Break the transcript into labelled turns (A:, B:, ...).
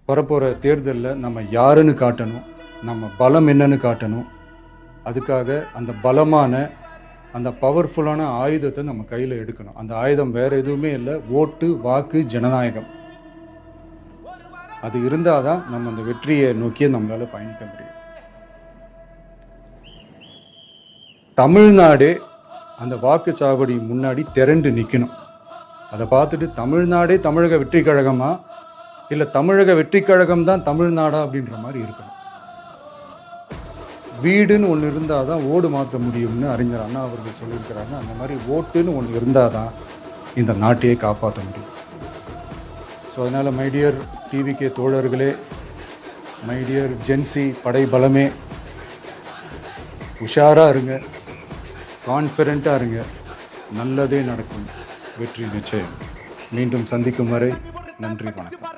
A: வரப்போகிற தேர்தலில் நம்ம யாருன்னு காட்டணும், நம்ம பலம் என்னன்னு காட்டணும். அதுக்காக அந்த பலமான அந்த பவர்ஃபுல்லான ஆயுதத்தை நம்ம கையில் எடுக்கணும். அந்த ஆயுதம் வேறு எதுவுமே இல்லை, ஓட்டு, வாக்கு, ஜனநாயகம். அது இருந்தால் தான் நம்ம அந்த வெற்றியை நோக்கியே நம்மளால் பயணிக்க முடியும். தமிழ்நாடே அந்த வாக்குச்சாவடி முன்னாடி திரண்டு நிற்கணும். அதை பார்த்துட்டு தமிழ்நாடே தமிழக வெற்றி கழகமா இல்லை தமிழக வெற்றி கழகம் தான் தமிழ்நாடா அப்படின்ற மாதிரி இருக்கணும். வீடுன்னு ஒன்று இருந்தால் தான் ஓடு மாற்ற முடியும்னு அறிஞர் அண்ணா அவர்கள் சொல்லியிருக்கிறாங்க. அந்த மாதிரி ஓட்டுன்னு ஒன்று இருந்தால் தான் இந்த நாட்டையே காப்பாற்ற முடியும். ஸோ அதனால் மைடியர் டிவிகே தோழர்களே, மைடியர் ஜென்சி படை பலமே, உஷாராக இருங்க, கான்ஃபிடென்ட்டாக இருங்க, நல்லதே நடக்கும், வெற்றி நிச்சயம். மீண்டும் சந்திக்கும் வரை நன்றி, வணக்கம்.